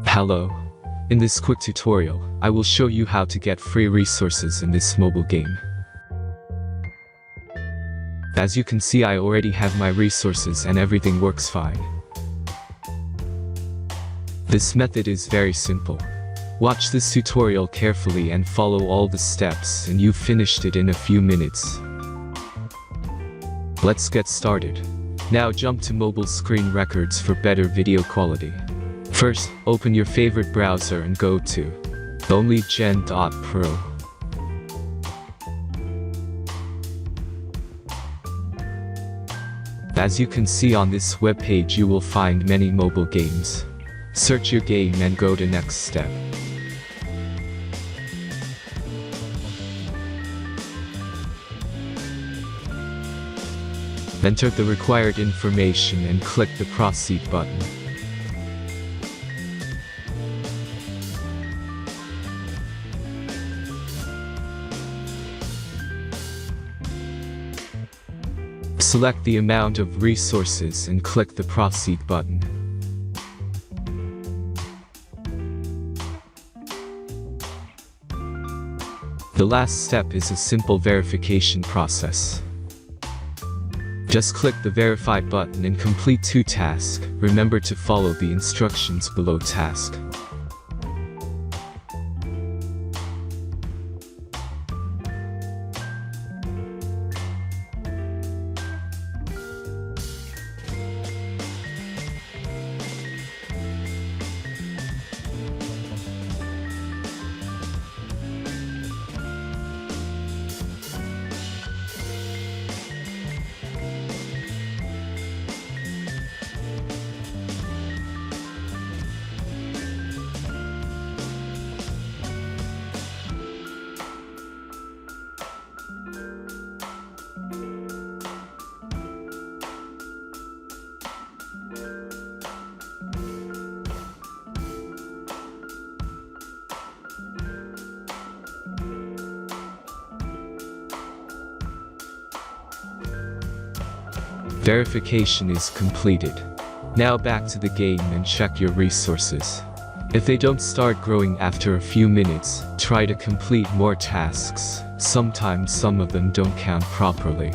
Hello. In this quick tutorial, I will show you how to get free resources in this mobile game. As you can see, I already have my resources and everything works fine. This method is very simple. Watch this tutorial carefully and follow all the steps and you've finished it in a few minutes. Let's get started. Now jump to mobile screen records for better video quality. First, open your favorite browser and go to onlygen.pro. As you can see on this webpage, you will find many mobile games. Search your game and go to next step. Enter the required information and click the proceed button. Select the amount of resources and click the proceed button. The last step is a simple verification process. Just click the verify button and complete 2 tasks. Remember to follow the instructions below task. Verification is completed. Now back to the game and check your resources. If they don't start growing after a few minutes, try to complete more tasks. Sometimes some of them don't count properly.